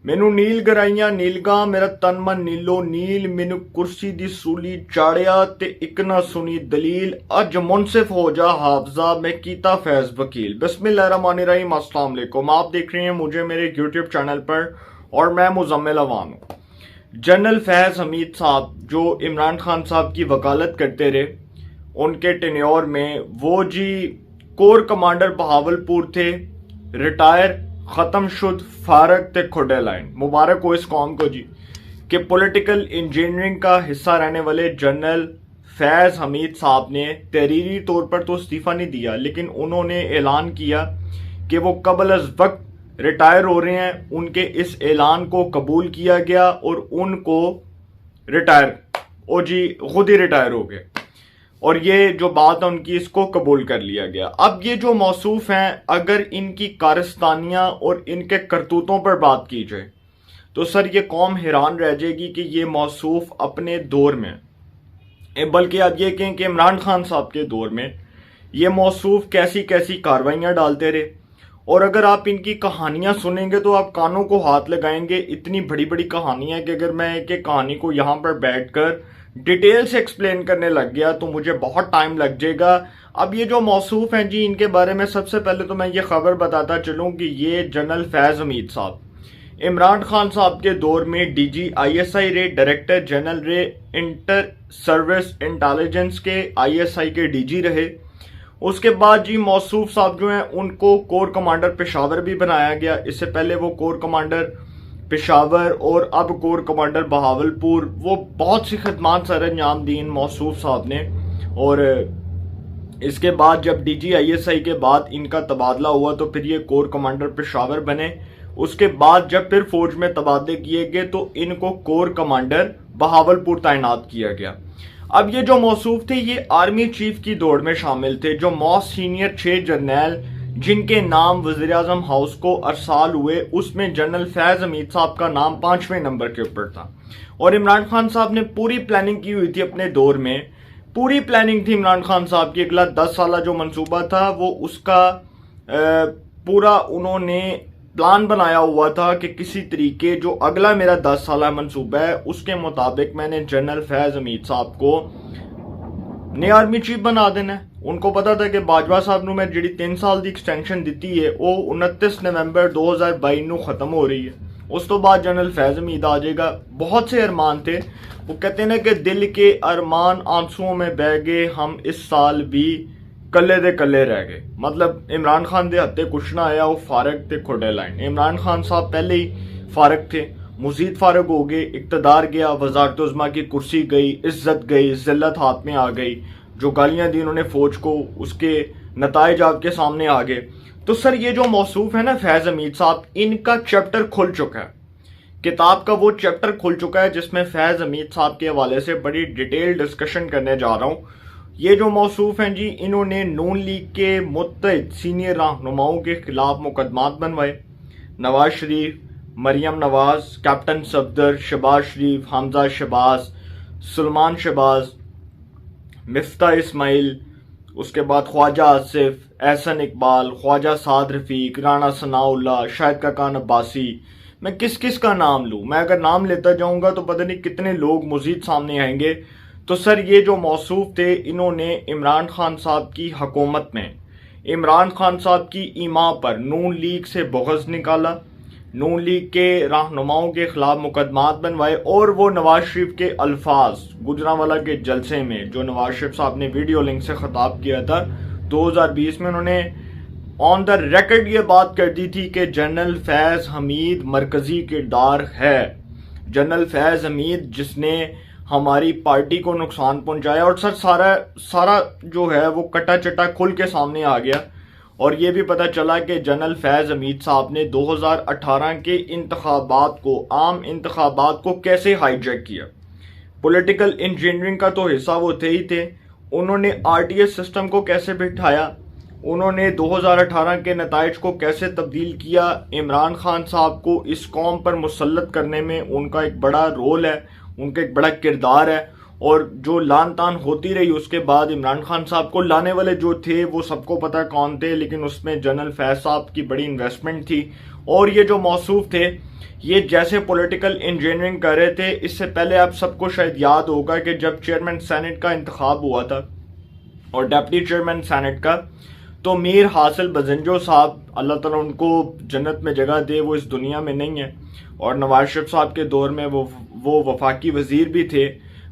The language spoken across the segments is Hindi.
मैनू नील गराइयां नीलगा मेरा तन मन नीलो नील मैनू कुर्सी दी सूली चाड़िया ते इक ना सुनी दलील अज मुनसिफ हो जा हाफजा मैं कीता फैज वकील। बिस्मिल्लाहिर्रहमानिर्रहीम, अस्सलाम वालेकुम। आप देख रहे हैं मुझे मेरे यूट्यूब चैनल पर और मैं मुजम्मिल अवान हूँ। जनरल फैज हमीद साहब जो इमरान खान साहब की वकालत करते रहे, उनके टेन्योर में वो जी कोर कमांडर बहावलपुर थे, रिटायर खत्म शुद फारग ते खुडे लाइन। मुबारक हो इस कौम को जी कि पॉलिटिकल इंजीनियरिंग का हिस्सा रहने वाले जनरल फैज हमीद साहब ने तहरीरी तौर पर तो इस्तीफा नहीं दिया, लेकिन उन्होंने ऐलान किया कि वो कबल अज वक्त रिटायर हो रहे हैं। उनके इस ऐलान को कबूल किया गया और उनको रिटायर ओ जी खुद ही रिटायर हो गए और ये जो बात है उनकी इसको कबूल कर लिया गया। अब ये जो मौसूफ हैं, अगर इनकी कारस्तानियां और इनके करतूतों पर बात की जाए तो सर ये कौम हैरान रह जाएगी कि ये मौसूफ अपने दौर में, बल्कि आप ये कहें कि इमरान खान साहब के दौर में ये मौसूफ कैसी कैसी कार्रवाइयां डालते रहे। और अगर आप इनकी कहानियां सुनेंगे तो आप कानों को हाथ लगाएंगे। इतनी बड़ी बड़ी कहानियां कि अगर मैं एक कहानी को यहाँ पर बैठकर डिटेल से एक्सप्लेन करने लग गया तो मुझे बहुत टाइम लग जाएगा। अब ये जो मौसूफ हैं जी, इनके बारे में सबसे पहले तो मैं ये खबर बताता चलूं कि ये जनरल फैज हमीद साहब इमरान खान साहब के दौर में DGISI रे, डायरेक्टर जनरल रे, इंटर सर्विस इंटेलिजेंस के ISI के DG रहे। उसके बाद जी मौसूफ साहब जो हैं उनको कोर कमांडर पेशावर भी बनाया गया। इससे पहले वो कोर कमांडर पेशावर और अब कोर कमांडर बहावलपुर, वो बहुत सी खदमात सर अंजाम दी इन मौसूफ साहब ने। और इसके बाद जब DGISI के बाद इनका तबादला हुआ तो फिर ये कोर कमांडर पेशावर बने। उसके बाद जब फिर फौज में तबादले किए गए तो इनको कोर कमांडर बहावलपुर तैनात किया गया। अब ये जो मौसूफ थे ये आर्मी चीफ की दौड़ में शामिल थे। जो मोस्ट सीनियर 6 जर्नैल जिनके नाम वज़ीर आज़म हाउस को अरसाल हुए, उसमें जनरल फैज हमीद साहब का नाम 5वें नंबर के ऊपर था। और इमरान खान साहब ने पूरी प्लानिंग की हुई थी अपने दौर में, पूरी प्लानिंग थी इमरान खान साहब की। अगला 10 साल जो मंसूबा था वो उसका पूरा उन्होंने प्लान बनाया हुआ था कि किसी तरीके जो अगला मेरा 10 साल मंसूबा है उसके मुताबिक मैंने जनरल फैज हमीद साहब को नए आर्मी चीफ बना देना है। उनको पता था कि बाजवा साहब ने मैं जी 3 साल की एक्सटेंशन दी है वो 29 नवंबर 2022 ਨੂੰ खत्म हो रही है। उस तो बाद जनरल फैज हमीद आ जाएगा। बहुत से अरमान थे, वो कहते हैं कि दिल के अरमान आंसुओं में बह गए, हम इस साल भी कल्ले दे कल्ले रह गए। मतलब इमरान खान दे हत्ते कुछ ना आया, वो फारग ते खुडे लाइन। इमरान खान साहब पहले ही फारग थे, मजीद फारग हो गए, इक्तदार गया, वजारत उज़्मा की कुर्सी गई, इज्जत गई, जिल्लत हाथ में आ गई। जो गालियां दी उन्होंने फौज को, उसके नताइज आपके सामने आ गए। तो सर ये जो मौसूफ है ना फैज हमीद साहब, इनका चैप्टर खुल चुका है, किताब का वो चैप्टर खुल चुका है जिसमें फैज हमीद साहब के हवाले से बड़ी डिटेल डिस्कशन करने जा रहा हूँ। ये जो मौसूफ हैं जी, इन्होंने नून लीग के मुत्तहिद सीनियर रहनुमाओं के खिलाफ मुकदमात बनवाए। नवाज शरीफ, मरियम नवाज, कैप्टन सफदर, शहबाज शरीफ, हमजा शहबाज, सुलेमान शहबाज, मिफ्ता इस्माइल, उसके बाद ख्वाजा आसिफ, एहसन इकबाल, ख्वाजा साद रफीक, राणा सनाउल्लाह, शाहिद काकान अब्बासी। मैं किस किस का नाम लूँ? मैं अगर नाम लेता जाऊंगा तो पता नहीं कितने लोग मजीद सामने आएंगे। तो सर ये जो मौसूफ थे, इन्होंने इमरान खान साहब की हुकूमत में इमरान खान साहब की ईमा पर नून लीग से बुग़्ज़ निकाला, नून लीग के रहनुमाओं के खिलाफ मुकदमात बनवाए। और वो नवाज शरीफ के अल्फाज गुजरांवाला के जलसे में जो नवाज शरीफ साहब ने वीडियो लिंक से खिताब किया था 2020 में, उन्होंने ऑन द रिकॉर्ड ये बात कर दी थी कि जनरल फैज हमीद मरकजी किरदार है। जनरल फैज हमीद जिसने हमारी पार्टी को नुकसान पहुंचाया। और सर सारा जो है वो कटा चटा खुल के सामने आ गया। और ये भी पता चला कि जनरल फैज हमीद साहब ने 2018 के इंतखाबात को, आम इंतखाबात को कैसे हाईजैक किया। पॉलिटिकल इंजीनियरिंग का तो हिस्सा वो थे ही थे। उन्होंने RTS सिस्टम को कैसे बिठाया, उन्होंने 2018 के नताइज को कैसे तब्दील किया। इमरान खान साहब को इस कौम पर मुसल्लत करने में उनका एक बड़ा रोल है, उनका एक बड़ा किरदार है। और जो लान तान होती रही उसके बाद इमरान खान साहब को लाने वाले जो थे वो सबको पता कौन थे, लेकिन उसमें जनरल फैज साहब की बड़ी इन्वेस्टमेंट थी। और ये जो मौसूफ थे ये जैसे पॉलिटिकल इंजीनियरिंग कर रहे थे। इससे पहले आप सबको शायद याद होगा कि जब चेयरमैन सेनेट का इंतखाब हुआ था और डिप्टी चेयरमैन सेनेट का, तो मीर हासिल बजंजो साहब, अल्लाह ताला उनको जन्नत में जगह दे, वो इस दुनिया में नहीं है, और नवाज शरीफ साहब के दौर में वो वफाकी वजीर भी थे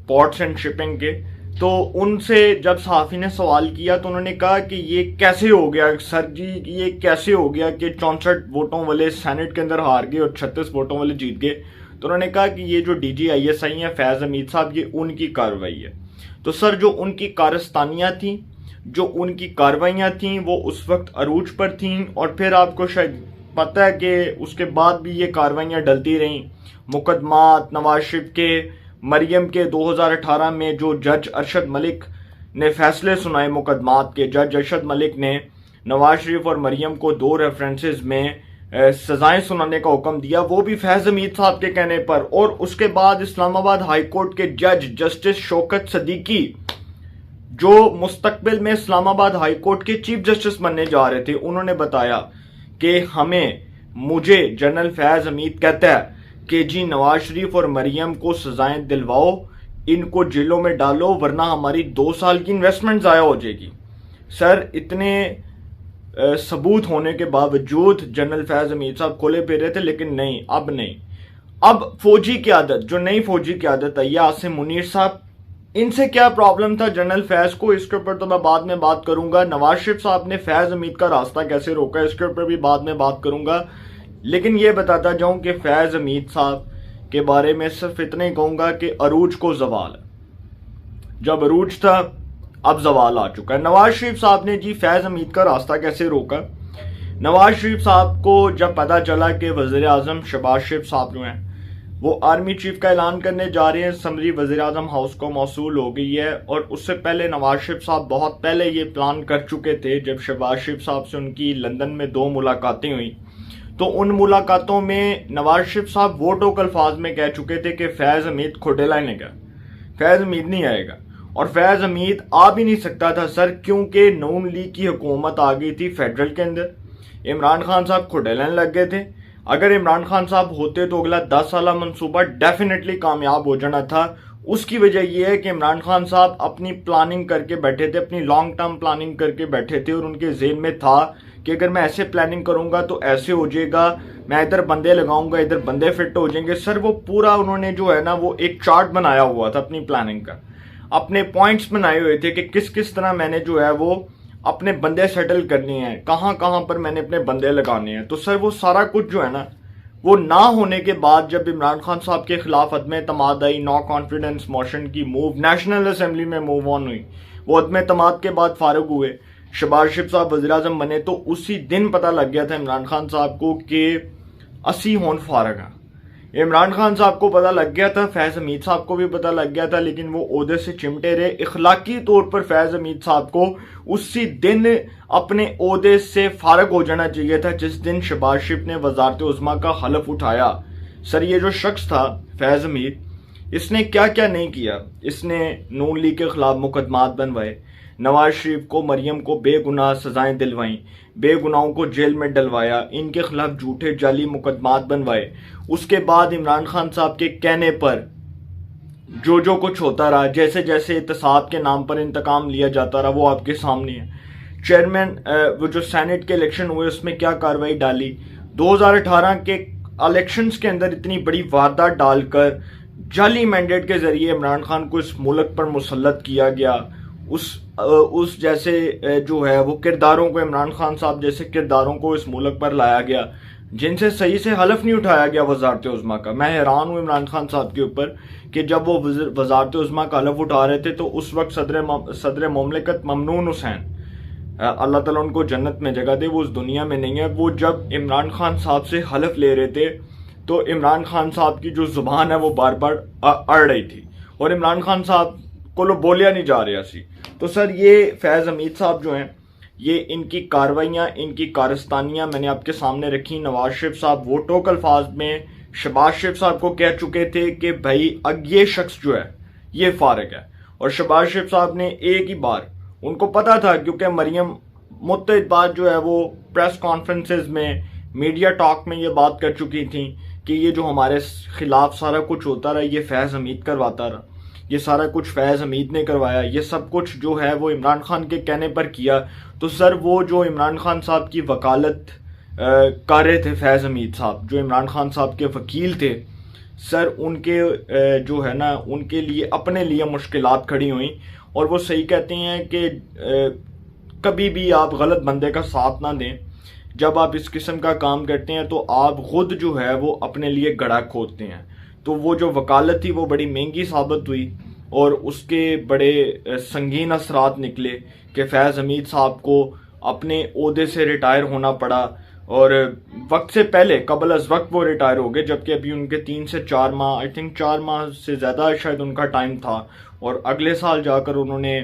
पोर्ट्स एंड शिपिंग के। तो उनसे जब सहाफ़ी ने सवाल किया तो उन्होंने कहा कि ये कैसे हो गया सर जी, ये कैसे हो गया कि 64 वोटों वाले सेनेट के अंदर हार गए और 36 वोटों वाले जीत गए। तो उन्होंने कहा कि ये जो DGISI हैं फैज़ हमीद साहब, ये उनकी कार्रवाई है। तो सर जो उनकी कारस्तानियाँ थी, जो उनकी कार्रवाइयाँ थीं, वो उस वक्त अरूज पर थीं, और फिर आपको शायद पता है कि उसके बाद भी ये कार्रवाइयाँ डलती रहीं। मुकदमात नवाज शरीफ के, मरियम के 2018 में जो जज अरशद मलिक ने फैसले सुनाए मुकदमात के, जज अरशद मलिक ने नवाज शरीफ और मरियम को 2 रेफरेंसेस में सजाएं सुनाने का हुक्म दिया, वो भी फैज़ हमीद साहब के कहने पर। और उसके बाद इस्लामाबाद हाई कोर्ट के जज जस्टिस शौकत सदीकी, जो मुस्तकबिल में इस्लामाबाद हाई कोर्ट के चीफ जस्टिस बनने जा रहे थे, उन्होंने बताया कि मुझे जनरल फैज़ हमीद कहता है कि जी नवाज शरीफ और मरियम को सजाएं दिलवाओ, इनको जेलों में डालो, वरना हमारी 2 साल की इन्वेस्टमेंट ज़ाया हो जाएगी। सर इतने सबूत होने के बावजूद जनरल फैज़ हमीद साहब खोले फिर थे, लेकिन नहीं, अब नहीं। अब फौजी क़यादत, जो नई फौजी क़यादत आई है, आसिम मुनीर साहब, इनसे क्या प्रॉब्लम था जनरल फैज़ को, इसके ऊपर तो मैं बाद में बात करूंगा। नवाज शरीफ साहब ने फैज़ हमीद का रास्ता कैसे रोका, इसके ऊपर भी बाद में बात करूंगा। लेकिन ये बताता जाऊं कि फैज़ हमीद साहब के बारे में सिर्फ इतना ही कहूंगा कि अरूज को जवाल है, जब अरूज था अब जवाल आ चुका है। नवाज शरीफ साहब ने जी फैज़ हमीद का रास्ता कैसे रोका। नवाज शरीफ साहब को जब पता चला कि वज़ीर आज़म शहबाज शरीफ साहब जो हैं वो आर्मी चीफ का ऐलान करने जा रहे हैं, समरी वज़ीर आज़म हाउस को मौसूल हो गई है, और उससे पहले नवाज शरीफ साहब बहुत पहले ये प्लान कर चुके थे। जब शहबाज शरीफ साहब से उनकी लंदन में 2 मुलाकातें हुई, तो उन मुलाकातों में नवाज शरीफ साहब वो टोक अल्फाज में कह चुके थे कि फैज़ हमीद खोटे लाने का, फैज़ हमीद नहीं आएगा, और फैज़ हमीद आ भी नहीं सकता था सर, क्योंकि नून लीग की हुकूमत आ गई थी फेडरल के अंदर। इमरान खान साहब खोटे लाने लग गए थे। अगर इमरान खान साहब होते तो अगला 10 साल मंसूबा डेफिनेटली कामयाब हो जाना था। उसकी वजह यह है कि इमरान खान साहब अपनी प्लानिंग करके बैठे थे, अपनी लॉन्ग टर्म प्लानिंग करके बैठे थे, और उनके जेहन में था कि अगर मैं ऐसे प्लानिंग करूंगा तो ऐसे हो जाएगा, मैं इधर बंदे लगाऊंगा, इधर बंदे फिट हो जाएंगे। सर वो पूरा उन्होंने जो है ना वो एक चार्ट बनाया हुआ था अपनी प्लानिंग का, अपने पॉइंट्स बनाए हुए थे कि किस किस तरह मैंने जो है वो अपने बंदे सेटल करने हैं, कहाँ कहाँ पर मैंने अपने बंदे लगाने हैं। तो सर वो सारा कुछ जो है ना वो ना होने के बाद जब इमरान खान साहब के खिलाफ अदम एतमाद आई, नो कॉन्फिडेंस मोशन की मूव नेशनल असेंबली में मूव ऑन हुई, वो अदम एतमाद के बाद फारूक हुए, शहबाज शरीफ साहब वज़ीर आज़म बने, तो उसी दिन पता लग गया था इमरान खान साहब को कि 80 होन फारग है। इमरान खान साहब को पता लग गया था, फैज़ हमीद साहब को भी पता लग गया था, लेकिन वो ओहदे से चिमटे रहे। इखलाकी तौर पर फैज़ हमीद साहब को उसी दिन अपने ओहदे से फारग हो जाना चाहिए था जिस दिन शहबाज शरीफ ने वज़ारत उज़्मा का हलफ उठाया। सर ये जो शख्स था फैज़ हमीद, इसने क्या क्या नहीं किया। इसने नून लीग के खिलाफ मुकदमात बनवाए, नवाज शरीफ को मरियम को बेगुनाह सजाएं दिलवाई, बेगुनाहों को जेल में डलवाया, इनके खिलाफ झूठे जाली मुकदमात बनवाए। उसके बाद इमरान खान साहब के कहने पर जो कुछ होता रहा, जैसे जैसे एहतसाब के नाम पर इंतकाम लिया जाता रहा, वो आपके सामने है। चेयरमैन वो जो सेनेट के इलेक्शन हुए उसमें क्या कार्रवाई डाली, 2018 के इलेक्शंस के अंदर इतनी बड़ी वारदात डालकर जाली मैंडेट के जरिए इमरान खान को इस मुल्क पर मुसल्लत किया गया। उस जैसे जो है वो किरदारों को, इमरान खान साहब जैसे किरदारों को इस मुल्क पर लाया गया जिनसे सही से हलफ नहीं उठाया गया वज़ारत उज़्मा का। मैं हैरान हूँ इमरान खान साहब के ऊपर कि जब वो वज़ारत उज़्मा का हलफ उठा रहे थे तो उस वक्त सदर मुमलिकत ममनून हुसैन, अल्लाह ताला उनको जन्नत में जगह दे, वो उस दुनिया में नहीं है। वो जब इमरान खान साहब से हलफ ले रहे थे तो इमरान खान साहब की जो जुबान है वो बार बार अड़ रही थी और इमरान खान साहब को लो बोलिया नहीं जा रहा सी। तो सर ये फैज़ हमीद साहब जो हैं, ये इनकी कार्रवाइयाँ, इनकी कारस्तानियाँ मैंने आपके सामने रखी। नवाज शरीफ साहब वो टोक अल्फाज में शहबाज शरीफ साहब को कह चुके थे कि भाई अब ये शख्स जो है ये फारिग है, और शहबाज शरीफ साहब ने एक ही बार, उनको पता था क्योंकि मरियम मुत्तहिद बात जो है वो प्रेस कॉन्फ्रेंसेज में, मीडिया टॉक में ये बात कर चुकी थी कि ये जो हमारे खिलाफ सारा कुछ होता रहा ये फैज़ हमीद करवाता रहा, ये सारा कुछ फैज़ हमीद ने करवाया, ये सब कुछ जो है वो इमरान खान के कहने पर किया। तो सर वो जो इमरान खान साहब की वकालत कर रहे थे फैज़ हमीद साहब, जो इमरान खान साहब के वकील थे, सर उनके जो है ना उनके लिए अपने लिए मुश्किलात खड़ी हुई। और वो सही कहते हैं कि कभी भी आप गलत बंदे का साथ ना दें। जब आप इस किस्म का काम करते हैं तो आप खुद जो है वो अपने लिए गड़ा खोदते हैं। तो वो जो वकालत थी वो बड़ी महंगी साबित हुई और उसके बड़े संगीन असरात निकले कि फैज़ हमीद साहब को अपने ओहदे से रिटायर होना पड़ा और वक्त से पहले कबल अज वक्त वो रिटायर हो गए, जबकि अभी उनके 3 से 4 माह, आई थिंक 4 माह से ज़्यादा शायद उनका टाइम था और अगले साल जाकर उन्होंने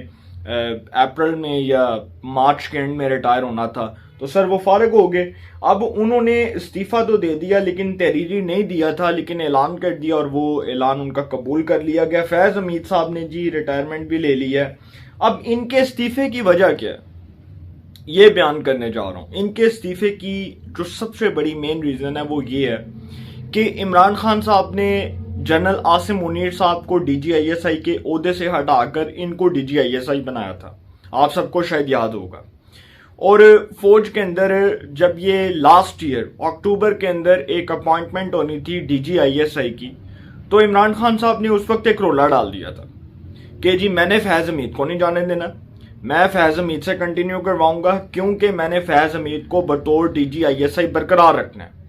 अप्रैल में या मार्च के एंड में रिटायर होना था। तो सर वो फारिग हो गए। अब उन्होंने इस्तीफ़ा तो दे दिया लेकिन तहरीरी नहीं दिया था, लेकिन ऐलान कर दिया और वो ऐलान उनका कबूल कर लिया गया। फैज़ हमीद साहब ने जी रिटायरमेंट भी ले ली है। अब इनके इस्तीफ़े की वजह क्या है ये बयान करने जा रहा हूँ। इनके इस्तीफ़े की जो सबसे बड़ी मेन रीज़न है वो ये है कि इमरान खान साहब ने जनरल आसिम मुनीर साहब को DGISI के ओहदे से हटाकर इनको DGISI बनाया था, आप सबको शायद याद होगा। और फौज के अंदर जब ये लास्ट ईयर अक्टूबर के अंदर एक अपॉइंटमेंट होनी थी DGISI की, तो इमरान खान साहब ने उस वक्त एक रोला डाल दिया था कि जी मैंने फैज़ हमीद को नहीं जाने देना, मैं फैज़ हमीद से कंटिन्यू करवाऊंगा क्योंकि मैंने फैज़ हमीद को बतौर DGISI बरकरार रखना है।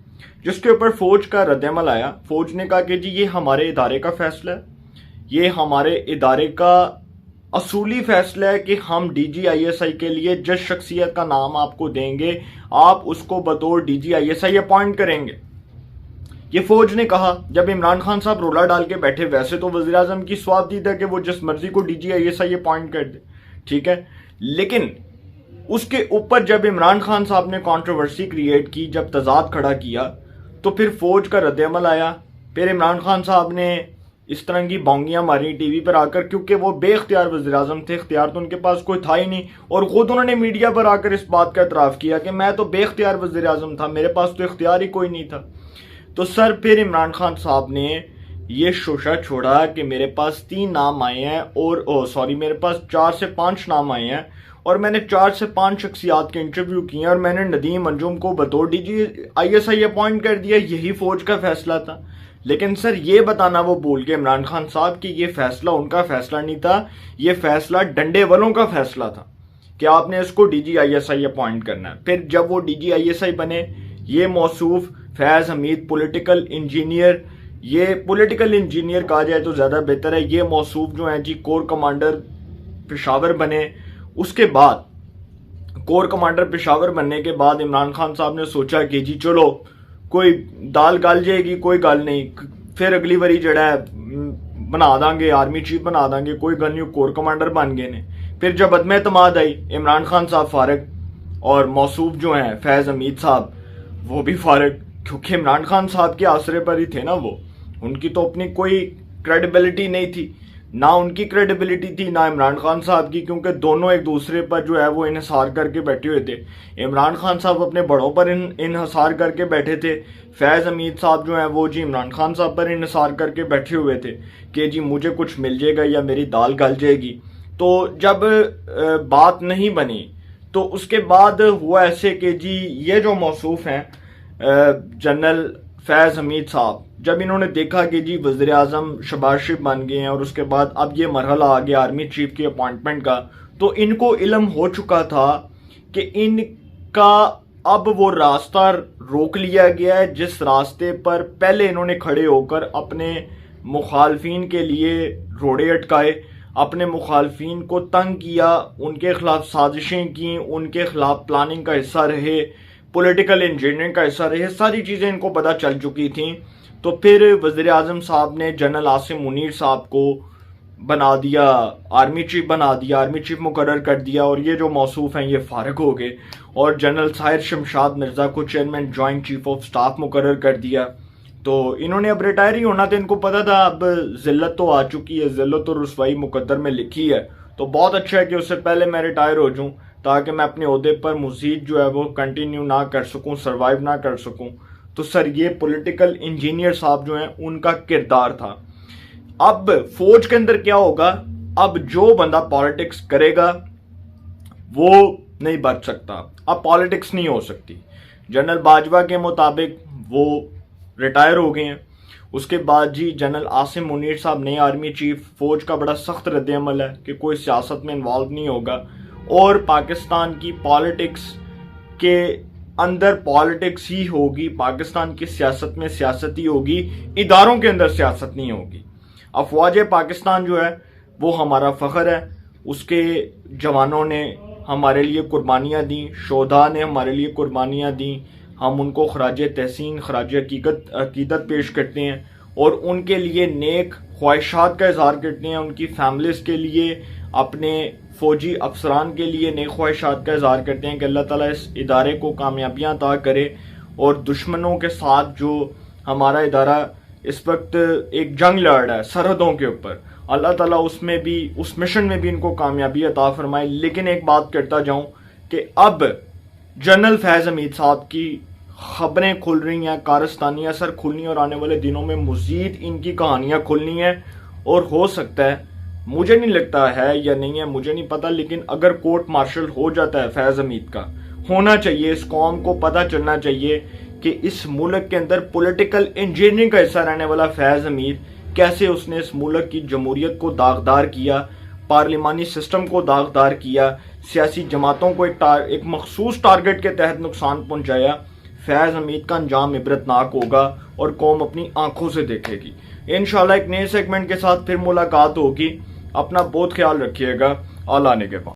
जिसके ऊपर फौज का रद्दअमल आया। फौज ने कहा कि जी ये हमारे इदारे का फैसला है, ये हमारे इदारे का असूली फैसला है कि हम DGISI के लिए जिस शख्सियत का नाम आपको देंगे आप उसको बतौर DGISI अपॉइंट करेंगे। ये फौज ने कहा। जब इमरान खान साहब रोला डाल के बैठे, वैसे तो वज़ीर आज़म की स्वादीद है कि वो जिस मर्जी को DGISI अपॉइंट कर दे, ठीक है, लेकिन उसके ऊपर जब इमरान खान साहब ने कंट्रोवर्सी क्रिएट की, जब तजाद खड़ा किया, तो फिर फौज का रद्दअमल आया। फिर इमरान खान साहब ने इस तरह की बोंगियां मारी टीवी पर आकर, क्योंकि वो बेख्तियार वज़ीर आज़म थे, इख्तियार तो उनके पास कोई था ही नहीं। और खुद उन्होंने मीडिया पर आकर इस बात का एतराफ़ किया कि मैं तो बेख्तियार वज़ीर आज़म था, मेरे पास तो इख्तियार ही कोई नहीं था। तो सर फिर इमरान खान साहब ने ये शोशा छोड़ा कि मेरे पास 3 नाम आए हैं और मेरे पास 4 से 5 नाम आए हैं और मैंने 4 से 5 शख्सियात के इंटरव्यू किए और मैंने नदीम अंजुम को बतौर DGISI अपॉइंट कर दिया। यही फौज का फैसला था। लेकिन सर ये बताना वो भूल गए इमरान खान साहब कि ये फैसला उनका फैसला नहीं था, ये फैसला डंडे वालों का फैसला था कि आपने इसको DGISI अपॉइंट करना है। फिर जब वो DGISI बने, ये मौसूफ फैज़ हमीद पॉलिटिकल इंजीनियर, ये पॉलिटिकल इंजीनियर कहा जाए तो ज़्यादा बेहतर है, ये मौसूफ जो हैं जी कोर कमांडर पेशावर बने। उसके बाद कोर कमांडर पेशावर बनने के बाद इमरान खान साहब ने सोचा कि जी चलो कोई दाल गल जाएगी, कोई गल नहीं, फिर अगली बारी जड़ा है बना देंगे, आर्मी चीफ बना देंगे, कोई गल नहीं, कोर कमांडर बन गए ने। फिर जब अदम एतमाद आई, इमरान खान साहब फारग और मौसूफ जो हैं फैज़ हमीद साहब वो भी फारग, क्योंकि इमरान खान साहब के आसरे पर ही थे ना वो। उनकी तो अपनी कोई क्रेडिबिलिटी नहीं थी, ना उनकी क्रेडिबिलिटी थी ना इमरान खान साहब की, क्योंकि दोनों एक दूसरे पर जो है वो इन्हिसार करके बैठे हुए थे। इमरान खान साहब अपने बड़ों पर इन्हिसार करके बैठे थे, फैज़ हमीद साहब जो है वो जी इमरान खान साहब पर इन्हिसार करके बैठे हुए थे कि जी मुझे कुछ मिल जाएगा या मेरी दाल गल जाएगी। तो जब बात नहीं बनी तो उसके बाद हुआ ऐसे कि जी ये जो मौसूफ हैं जनरल फैज़ हमीद साहब, जब इन्होंने देखा कि जी वज़ीर आज़म शहबाज शरीफ बन गए हैं और उसके बाद अब ये मरहला आ गया आर्मी चीफ की अपॉइंटमेंट का, तो इनको इल्म हो चुका था कि इनका अब वो रास्ता रोक लिया गया है जिस रास्ते पर पहले इन्होंने खड़े होकर अपने मुखालफिन के लिए रोड़े अटकाए, अपने मुखालफिन को तंग किया, उनके खिलाफ साजिशें की, उनके खिलाफ प्लानिंग का हिस्सा रहे, पॉलिटिकल इंजीनियरिंग का हिस्सा रहे, सारी चीज़ें इनको पता चल चुकी थी। तो फिर वज़ीर आज़म साहब ने जनरल आसिम मुनीर साहब को बना दिया, आर्मी चीफ बना दिया, आर्मी चीफ मुकर्रर कर दिया और ये जो मौसूफ हैं ये फारिग हो गए और जनरल साहिर शमशाद मिर्ज़ा को chairman joint chief of staff मुकर्रर कर दिया। तो इन्होंने अब रिटायर ही होना था, इनको पता था अब जिल्लत तो आ चुकी है, जिल्लत और रुसवाई मुकद्दर में लिखी है, तो बहुत अच्छा है कि उससे पहले मैं रिटायर हो जाऊँ ताकि मैं अपने ओहदे पर मज़ीद जो है वो कंटिन्यू ना कर सकूँ, सर्वाइव ना कर सकूँ। तो सर ये पॉलिटिकल इंजीनियर साहब जो हैं उनका किरदार था। अब फौज के अंदर क्या होगा, अब जो बंदा पॉलिटिक्स करेगा वो नहीं बच सकता, अब पॉलिटिक्स नहीं हो सकती। जनरल बाजवा के मुताबिक वो रिटायर हो गए हैं। उसके बाद जी जनरल आसिम मुनीर साहब नए आर्मी चीफ, फौज का बड़ा सख्त रद्द-ए-अमल है कि कोई सियासत में इन्वॉल्व नहीं होगा और पाकिस्तान की पॉलिटिक्स के अंदर पॉलिटिक्स ही होगी, पाकिस्तान की सियासत में सियासत ही होगी, इदारों के अंदर सियासत नहीं होगी। अफवाज पाकिस्तान जो है वो हमारा फ़ख्र है, उसके जवानों ने हमारे लिए कुर्बानियाँ दी, शोधा ने हमारे लिए कुर्बानियाँ दी, हम उनको खराज तहसीन खराज अकीदत पेश करते हैं और उनके लिए नेक ख्वाहिशात का इजहार करते हैं, उनकी फैमिलीज़ के लिए, अपने फ़ौजी अफसरान के लिए नेक ख्वाहिशात का इजहार करते हैं कि अल्लाह ताला इस इदारे को कामयाबियाँ अता करे और दुश्मनों के साथ जो हमारा इदारा इस वक्त एक जंग लड़ रहा है सरहदों के ऊपर, अल्लाह ताला उसमें भी, उस मिशन में भी इनको कामयाबी अता फरमाए। लेकिन एक बात करता जाऊं कि अब जनरल फैज़ हमीद साहब की खबरें खुल रही हैं, कारस्तानियाँ सर खुलनी और आने वाले दिनों में मज़ीद इनकी कहानियाँ खुलनी है। और हो सकता है, मुझे नहीं लगता है या नहीं है मुझे नहीं पता, लेकिन अगर कोर्ट मार्शल हो जाता है फैज़ हमीद का, होना चाहिए, इस कौम को पता चलना चाहिए कि इस मुल्क के अंदर पॉलिटिकल इंजीनियरिंग का हिस्सा रहने वाला फैज़ हमीद कैसे उसने इस मुल्क की जमहूरियत को दागदार किया, पार्लिमानी सिस्टम को दागदार किया, सियासी जमातों को एक मखसूस टारगेट के तहत नुकसान पहुंचाया। फैज़ हमीद का अंजाम इबरतनाक होगा और कौम अपनी आंखों से देखेगी। इंशाल्लाह एक नए सेगमेंट के साथ फिर मुलाकात होगी। अपना बहुत ख्याल रखिएगा। आला आने के बाद।